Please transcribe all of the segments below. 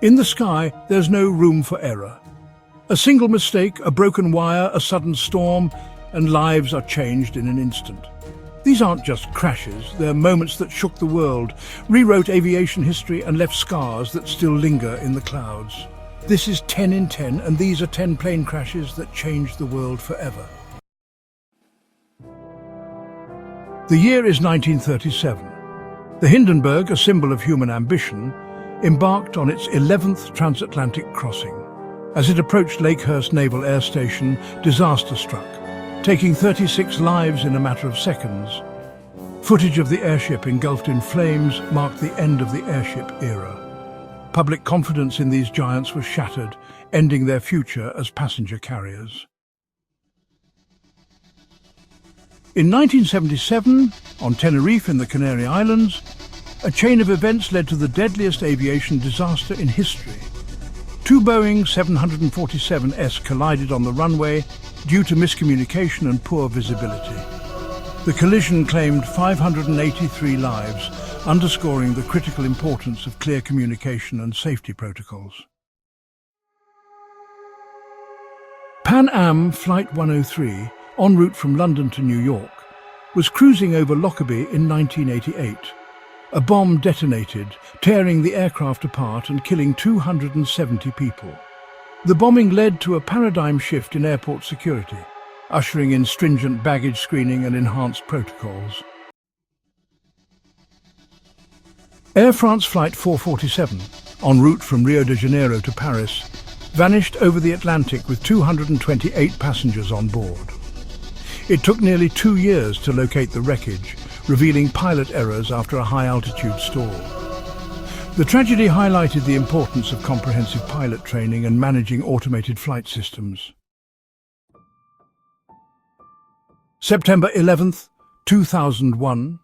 In the sky, there's no room for error. A single mistake, a broken wire, a sudden storm, and lives are changed in an instant. These aren't just crashes, they're moments that shook the world, rewrote aviation history and left scars that still linger in the clouds. This is 10 in 10, and these are 10 plane crashes that changed the world forever. The year is 1937. The Hindenburg, a symbol of human ambition, embarked on its 11th transatlantic crossing. As it approached Lakehurst Naval Air Station, disaster struck, taking 36 lives in a matter of seconds. Footage of the airship engulfed in flames marked the end of the airship era. Public confidence in these giants was shattered, ending their future as passenger carriers. In 1977, on Tenerife in the Canary Islands, a chain of events led to the deadliest aviation disaster in history. Two Boeing 747s collided on the runway due to miscommunication and poor visibility. The collision claimed 583 lives, underscoring the critical importance of clear communication and safety protocols. Pan Am Flight 103, en route from London to New York, was cruising over Lockerbie in 1988. A bomb detonated, tearing the aircraft apart and killing 270 people. The bombing led to a paradigm shift in airport security, ushering in stringent baggage screening and enhanced protocols. Air France Flight 447, en route from Rio de Janeiro to Paris, vanished over the Atlantic with 228 passengers on board. It took nearly 2 years to locate the wreckage, revealing pilot errors after a high-altitude stall. The tragedy highlighted the importance of comprehensive pilot training and managing automated flight systems. September 11th, 2001,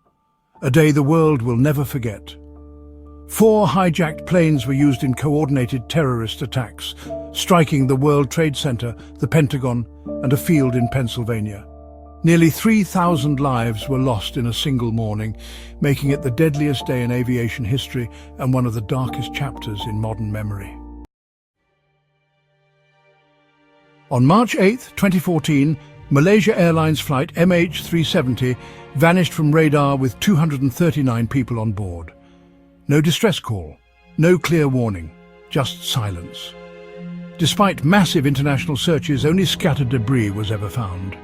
a day the world will never forget. 4 hijacked planes were used in coordinated terrorist attacks, striking the World Trade Center, the Pentagon, and a field in Pennsylvania. Nearly 3,000 lives were lost in a single morning, making it the deadliest day in aviation history and one of the darkest chapters in modern memory. On March 8, 2014, Malaysia Airlines Flight MH370 vanished from radar with 239 people on board. No distress call, no clear warning, just silence. Despite massive international searches, only scattered debris was ever found,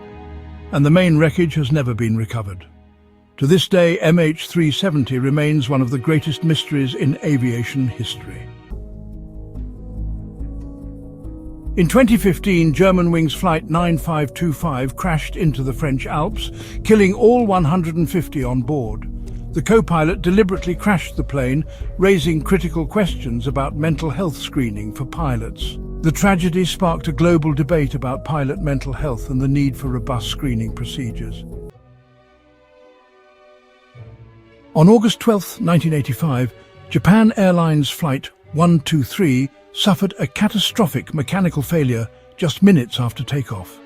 and the main wreckage has never been recovered. To this day, MH370 remains one of the greatest mysteries in aviation history. In 2015, Germanwings Flight 9525 crashed into the French Alps, killing all 150 on board. The co-pilot deliberately crashed the plane, raising critical questions about mental health screening for pilots. The tragedy sparked a global debate about pilot mental health and the need for robust screening procedures. On August 12, 1985, Japan Airlines Flight 123 suffered a catastrophic mechanical failure just minutes after takeoff.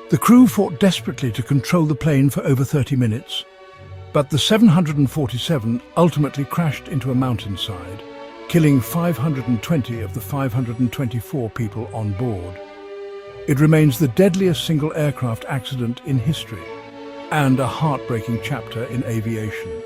The crew fought desperately to control the plane for over 30 minutes, but the 747 ultimately crashed into a mountainside, killing 520 of the 524 people on board. It remains the deadliest single aircraft accident in history and a heartbreaking chapter in aviation.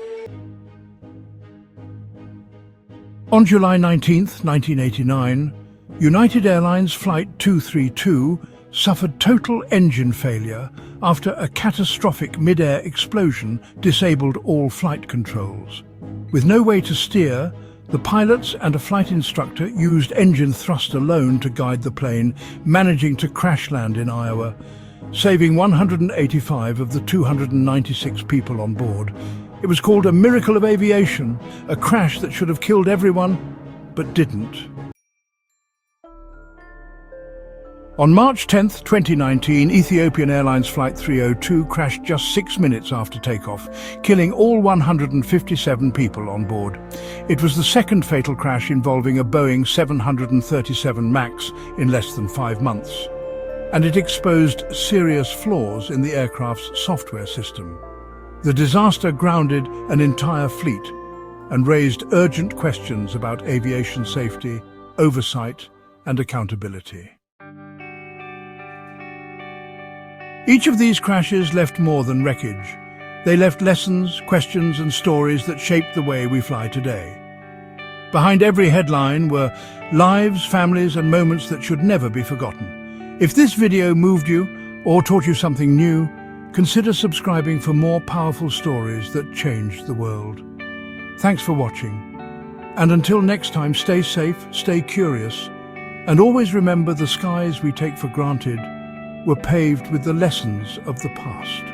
On July 19, 1989, United Airlines Flight 232 suffered total engine failure after a catastrophic mid-air explosion disabled all flight controls. With no way to steer, the pilots and a flight instructor used engine thrust alone to guide the plane, managing to crash land in Iowa, saving 185 of the 296 people on board. It was called a miracle of aviation, a crash that should have killed everyone, but didn't. On March 10, 2019, Ethiopian Airlines Flight 302 crashed just 6 minutes after takeoff, killing all 157 people on board. It was the second fatal crash involving a Boeing 737 MAX in less than 5 months, and it exposed serious flaws in the aircraft's software system. The disaster grounded an entire fleet and raised urgent questions about aviation safety, oversight, and accountability. Each of these crashes left more than wreckage. They left lessons, questions, and stories that shaped the way we fly today. Behind every headline were lives, families, and moments that should never be forgotten. If this video moved you or taught you something new, consider subscribing for more powerful stories that changed the world. Thanks for watching. And until next time, stay safe, stay curious, and always remember the skies we take for granted were paved with the lessons of the past.